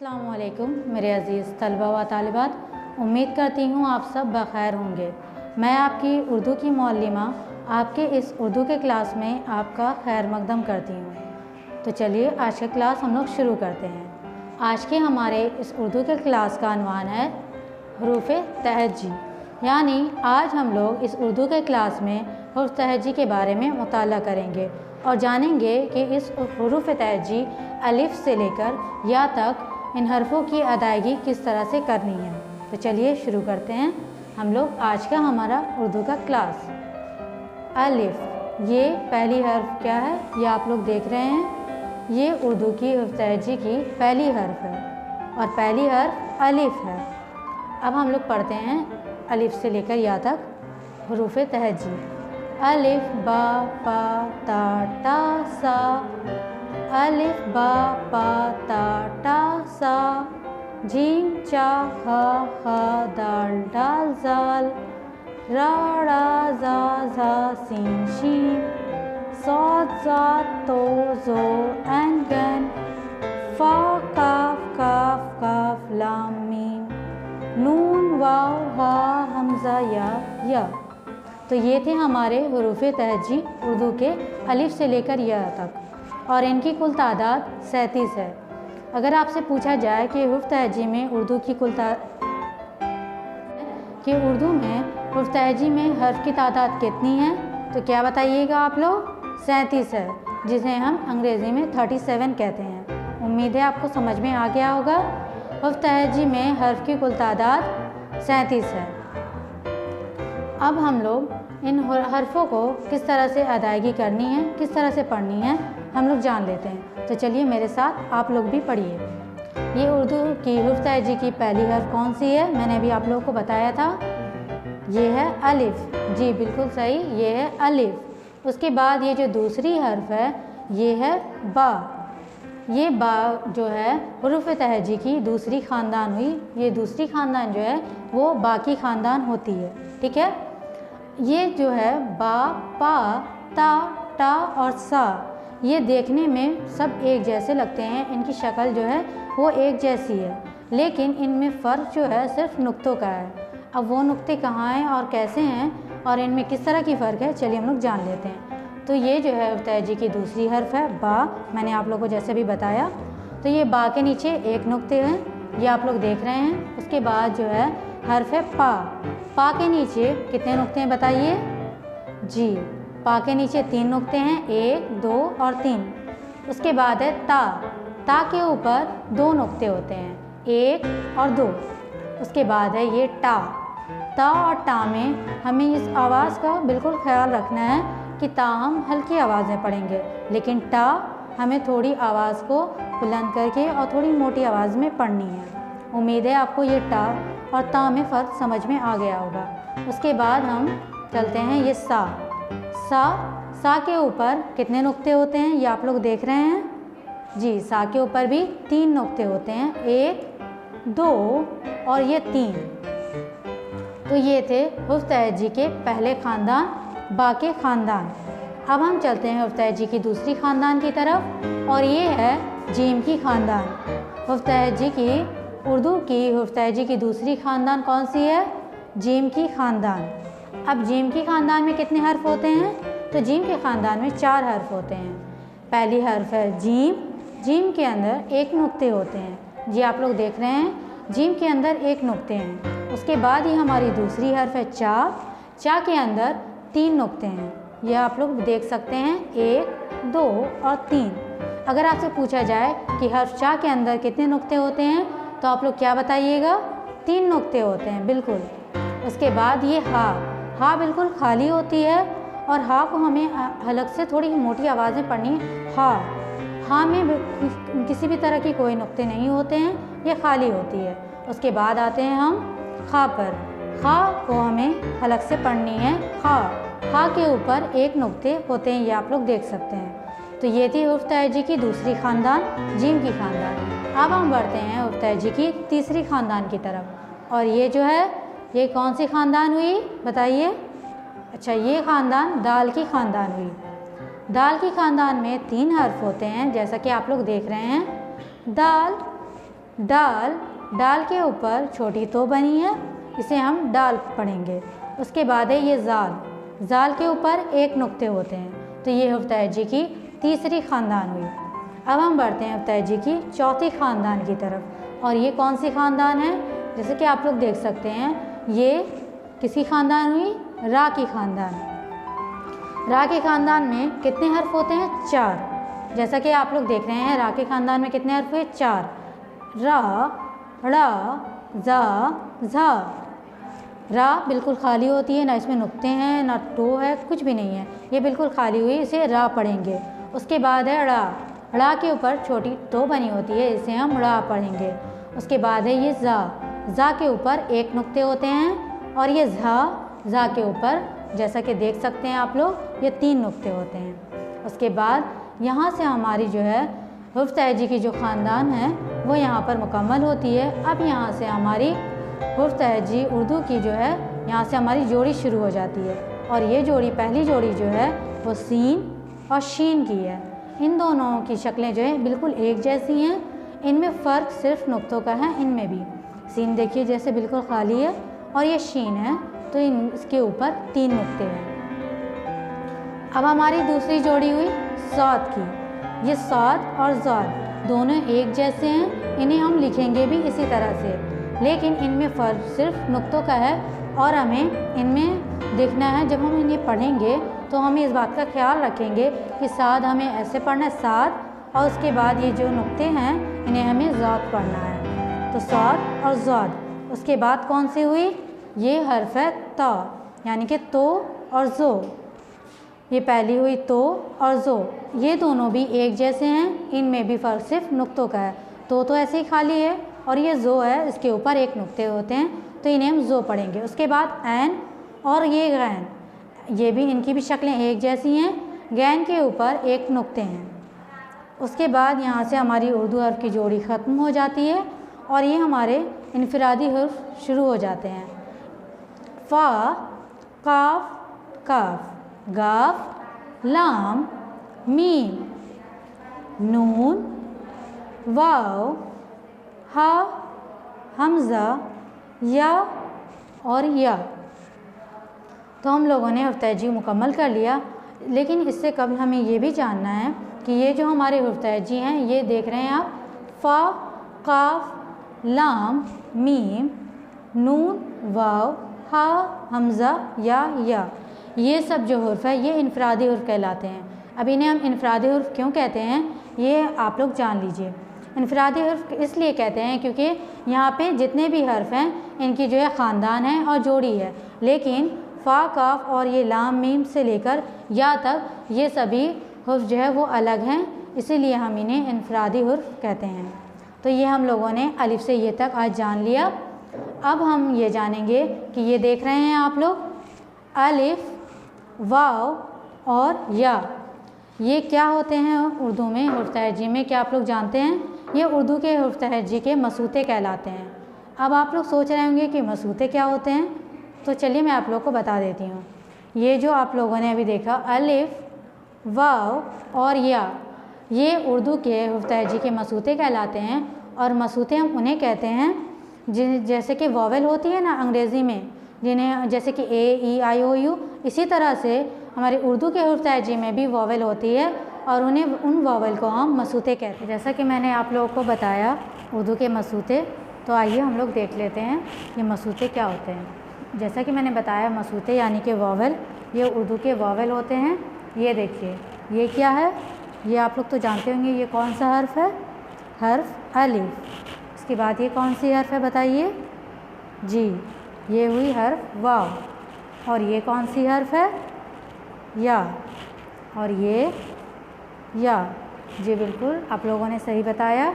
अस्सलामुअलैकुम मेरे अज़ीज़ तलबा व तालिबात, उम्मीद करती हूँ आप सब बख़ैर होंगे। मैं आपकी उर्दू की मौल्लिमा आपके इस उर्दू के क्लास में आपका खैर मकदम करती हूँ। तो चलिए आज का क्लास हम लोग शुरू करते हैं। आज के हमारे इस उर्दू के क्लास का अनवान है हरूफ़े तहज्जी, यानी आज हम लोग इस उर्दू के क्लास में हुरूफ़ तहज्जी के बारे में मुताला करेंगे और जानेंगे कि इस हुरूफ़ तहज्जी अलिफ से लेकर या तक इन हरफ़ों की अदायगी किस तरह से करनी है। तो चलिए शुरू करते हैं हम लोग आज का हमारा उर्दू का क्लास। अलिफ, ये पहली हर्फ क्या है, ये आप लोग देख रहे हैं, ये उर्दू की हुरूफ़ तहज्जी की पहली हर्फ है और पहली हर्फ अलिफ है। अब हम लोग पढ़ते हैं अलिफ से लेकर या तक हुरूफ़ तहज्जी। अलिफ बा पा ता टा सा, अलिफ बा पा ता टा सा, जीम चा हा हा दाल डाल जाल, रा रा जा झा सीन शीन, सौद जा तो जो ऐन गैन, फा काफ काफ काफ लाम मीम, नून वाव हा हमज़ा या। तो ये थे हमारे हुरूफ़ तहज्जी उर्दू के अलिफ से लेकर या तक और इनकी कुल तादाद 37 है। अगर आपसे पूछा जाए कि हुरूफ़ तहज्जी में उर्दू की उर्दू में हुरूफ़ तहज्जी में हर्फ की तादाद कितनी है, तो क्या बताइएगा आप लोग? 37 है, जिसे हम अंग्रेज़ी में 37 कहते हैं। उम्मीद है आपको समझ में आ गया होगा। हुरूफ़ तहज्जी में हर्फ की कुल तादाद 37 है। अब हम लोग इन हरफ़ों को किस तरह से अदायगी करनी है, किस तरह से पढ़नी है, हम लोग जान लेते हैं। तो चलिए मेरे साथ आप लोग भी पढ़िए। ये उर्दू की हुरूफ़ तहज्जी की पहली हर्फ कौन सी है? मैंने अभी आप लोगों को बताया था, ये है अलिफ। जी बिल्कुल सही, ये है अलिफ। उसके बाद ये जो दूसरी हर्फ है ये है बा। ये बा जो है हुरूफ़ तहज्जी की दूसरी ख़ानदान हुई। ये दूसरी ख़ानदान जो है वो बा की ख़ानदान होती है, ठीक है। ये जो है बा, पा, ता, टा और सा, ये देखने में सब एक जैसे लगते हैं, इनकी शक्ल जो है वो एक जैसी है, लेकिन इनमें फ़र्क जो है सिर्फ नुक्तों का है। अब वो नुक्ते कहाँ हैं और कैसे हैं और इनमें किस तरह की फ़र्क है, चलिए हम लोग जान लेते हैं। तो ये जो है हुरूफ़ तहज्जी की दूसरी हर्फ है बा, मैंने आप लोगों को जैसे भी बताया। तो ये बा के नीचे एक नुक्ते हैं, ये आप लोग देख रहे हैं। उसके बाद जो है हर्फ है पा। पा के नीचे कितने नुक्ते हैं बताइए? जी, पा के नीचे 3 नुक्ते हैं, 1, 2 और 3। उसके बाद है ता। ता के ऊपर 2 नुक्ते होते हैं, 1 और 2। उसके बाद है ये टा। ता और टा में हमें इस आवाज़ का बिल्कुल ख्याल रखना है कि ता हम हल्की आवाज़ में पढ़ेंगे, लेकिन टा हमें थोड़ी आवाज़ को बुलंद करके और थोड़ी मोटी आवाज़ में पढ़नी है। उम्मीद है आपको ये टा और ता में फ़र्क समझ में आ गया होगा। उसके बाद हम चलते हैं ये सा। सा के ऊपर कितने नुक्ते होते हैं, ये आप लोग देख रहे हैं। जी, सा के ऊपर भी 3 नुक्ते होते हैं, 1, 2 और ये 3। तो ये थे हुरूफ़ तहज्जी के पहले ख़ानदान बा के ख़ानदान। अब हम चलते हैं हुरूफ़ तहज्जी की दूसरी ख़ानदान की तरफ और ये है जीम की ख़ानदान। हुरूफ़ तहज्जी की उर्दू की हुरूफ़ तहज्जी की दूसरी ख़ानदान कौन सी है? जीम की ख़ानदान। अब जीम की ख़ानदान में कितने हर्फ होते हैं? तो जीम के ख़ानदान में 4 हर्फ होते हैं। पहली हर्फ है जीम। जीम के अंदर 1 नुक्ते होते हैं, जी आप लोग देख रहे हैं, जीम के अंदर 1 नुक्ते हैं। उसके बाद ही हमारी दूसरी हर्फ है चा। चा के अंदर 3 नुक्ते हैं, यह आप लोग देख सकते हैं, 1, 2 और 3। अगर आपसे पूछा जाए कि हर्फ चा के अंदर कितने नुक्ते होते हैं, तो आप लोग क्या बताइएगा? 3 नुक्ते होते हैं, बिल्कुल। उसके बाद ये हा। हा बिल्कुल खाली होती है और हा को हमें हलक से थोड़ी मोटी आवाज़ में पढ़नी है। हा में किसी भी तरह की कोई नुक्ते नहीं होते हैं, ये खाली होती है। उसके बाद आते हैं हम खा पर। खा को हमें हलक से पढ़नी है, खा। खा के ऊपर 1 नुक्ते होते हैं, ये आप लोग देख सकते हैं। तो ये थी हुरूफ़ तहज्जी की दूसरी ख़ानदान, जीम की ख़ानदान। अब हम बढ़ते हैं हुरूफ़ तहज्जी की तीसरी ख़ानदान की तरफ और ये जो है ये कौन सी ख़ानदान हुई बताइए? अच्छा, ये ख़ानदान दाल की ख़ानदान हुई। दाल की ख़ानदान में 3 हर्फ होते हैं, जैसा कि आप लोग देख रहे हैं। दाल, डाल, डाल के ऊपर छोटी तो बनी है, इसे हम डाल पढ़ेंगे। उसके बाद है ये जाल, जाल के ऊपर एक नुक्ते होते हैं, तो ये हुर्फ तहज्जी की तीसरी ख़ानदान हुई। अब हम बढ़ते हैं हुर्फ तहज्जी की चौथी ख़ानदान की तरफ, और ये कौन सी ख़ानदान है? जैसे कि आप लोग देख सकते हैं, ये किसकी ख़ानदान हुई? रा की ख़ानदान। रा के ख़ानदान में कितने हर्फ होते हैं? 4। जैसा कि आप लोग देख रहे हैं, रा के ख़ानदान में कितने हर्फ हुए? 4। रा, ड़ा, ज़ा, झा। रा बिल्कुल खाली होती है, ना इसमें नुक्ते हैं, ना टो है, कुछ भी नहीं है, ये बिल्कुल खाली हुई, इसे रा पढ़ेंगे। उसके बाद है ड़ा, ड़ा के ऊपर छोटी तो बनी होती है, इसे हम ड़ा पढ़ेंगे। उसके बाद है ये ज़ा, ज़ा के ऊपर एक नुक्ते होते हैं, और ये झा, झा के ऊपर जैसा कि देख सकते हैं आप लोग, ये 3 नुक्ते होते हैं। उसके बाद यहाँ से हमारी जो है हुर्फ तहज्जी की जो ख़ानदान है वो यहाँ पर मुकम्मल होती है। अब यहाँ से हमारी हुर्फ तहज्जी उर्दू की जो है, यहाँ से हमारी जोड़ी शुरू हो जाती है, और ये जोड़ी, पहली जोड़ी जो है वो सीन और शीन की है। इन दोनों की शक्लें जो है बिल्कुल एक जैसी हैं, इनमें फ़र्क सिर्फ नुक्तों का है। इनमें भी सीन देखिए जैसे बिल्कुल खाली है, और ये शीन है तो इसके ऊपर 3 नुक्ते हैं। अब हमारी दूसरी जोड़ी हुई साद की। ये साद और ज़ाद दोनों एक जैसे हैं, इन्हें हम लिखेंगे भी इसी तरह से, लेकिन इनमें फ़र्क सिर्फ नुक्तों का है, और हमें इनमें देखना है। जब हम इन्हें पढ़ेंगे तो हमें इस बात का ख्याल रखेंगे कि साद हमें ऐसे पढ़ना है, साद, और उसके बाद ये जो नुक्ते हैं इन्हें हमें ज़ाद पढ़ना है। तो साद और ज़ाद। उसके बाद कौन सी हुई? ये हर्फ है ता, यानी कि तो और ज़ो। ये पहली हुई तो और ज़ो, ये दोनों भी एक जैसे हैं, इनमें भी फ़र्क सिर्फ नुक्तों का है। तो ऐसे ही खाली है, और ये ज़ो है, इसके ऊपर एक नुक्ते होते हैं, तो इन्हें हम ज़ो पढ़ेंगे। उसके बाद ऐन और ये गैन, ये भी, इनकी भी शक्लें एक जैसी हैं, गैन के ऊपर एक नुक्ते हैं। उसके बाद यहाँ से हमारी उर्दू हर्फ की जोड़ी ख़त्म हो जाती है, और ये हमारे इनफरादी हर्फ शुरू हो जाते हैं। फ़ा, काफ, काफ, गाफ, लाम, मीम, नून, वाव, हा, हमज़ा, या और या। तो हम लोगों ने हुर्फ तहज्जी मुकम्मल कर लिया, लेकिन इससे कबल हमें ये भी जानना है कि ये जो हमारे हुर्फ तहज्जी हैं, ये देख रहे हैं आप, फ़ा, काफ, लाम, मीम, नून, वाव, हा, हमज़ा, या, ये सब जो हुर्फ है ये इनफरादी हुर्फ कहलाते हैं। अब इन्हें हम इनफरादी हुर्फ क्यों कहते हैं, ये आप लोग जान लीजिए। इनफरादी हुर्फ इसलिए कहते हैं क्योंकि यहाँ पे जितने भी हर्फ हैं इनकी जो है ख़ानदान है और जोड़ी है, लेकिन फ़ा, काफ और ये लाम, मीम से लेकर या तक ये सभी हुर्फ जो है वो अलग हैं, इसीलिए हम इन्हें इनफरादी हुर्फ कहते हैं। तो ये हम लोगों ने अलिफ से ये तक आज जान लिया। अब हम ये जानेंगे कि ये देख रहे हैं आप लोग, अलिफ, वाव और या, ये क्या होते हैं उर्दू में हुर्फ तहज्जी में, क्या आप लोग जानते हैं? ये उर्दू के हुर्फ तहज्जी के मसूते कहलाते हैं। अब आप लोग सोच रहे होंगे कि मसूते क्या होते हैं, तो चलिए मैं आप लोग को बता देती हूँ। ये जो आप लोगों ने अभी देखा, अलिफ, वाव और या, ये उर्दू के हुर्फ तहज्जी के मसूते कहलाते हैं। और मसूते हम उन्हें कहते हैं जैसे कि वॉवेल होती है ना अंग्रेज़ी में, जिन्हें जैसे कि ए, ई, आई, ओ, यू, इसी तरह से हमारे उर्दू के हुर्फ तहज्जी में भी वॉवेल होती है, और उन वॉवेल को हम मसूते कहते हैं। जैसा कि मैंने आप लोगों को बताया उर्दू के मसूते, तो आइए हम लोग देख लेते हैं ये मसूते क्या होते हैं। जैसा कि मैंने बताया, मसूते यानी कि वॉवेल, ये उर्दू के वॉवेल होते हैं। ये देखिए, ये क्या है, ये आप लोग तो जानते होंगे, ये कौन सा हर्फ है? हर्फ अलिफ। इसके बाद ये कौन सी हर्फ है बताइए जी? ये हुई हर्फ वाव। और ये कौन सी हर्फ है? या। और ये या। जी बिल्कुल, आप लोगों ने सही बताया।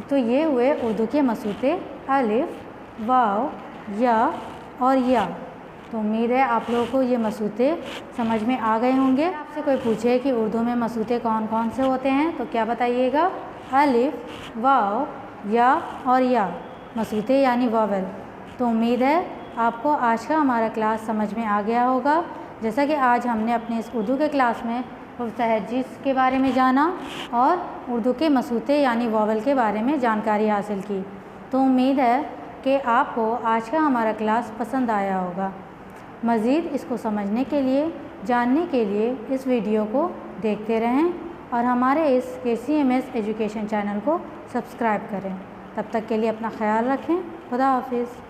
तो ये हुए उर्दू के मसूते, अलिफ, वाव, या और या। तो उम्मीद है आप लोगों को ये मसूते समझ में आ गए होंगे। आपसे कोई पूछे कि उर्दू में मसूते कौन कौन से होते हैं, तो क्या बताइएगा? अलिफ, वाव, या और या, मसूते यानी वॉवेल। तो उम्मीद है आपको आज का हमारा क्लास समझ में आ गया होगा। जैसा कि आज हमने अपने इस उर्दू के क्लास में हुर्फ तहज्जी के बारे में जाना और उर्दू के मसूते यानी वॉवेल के बारे में जानकारी हासिल की। तो उम्मीद है कि आपको आज का हमारा क्लास पसंद आया होगा। मज़ीद इसको समझने के लिए, जानने के लिए इस वीडियो को देखते रहें और हमारे इस KCMS एजुकेशन चैनल को सब्सक्राइब करें। तब तक के लिए अपना ख्याल रखें। खुदा हाफिज़।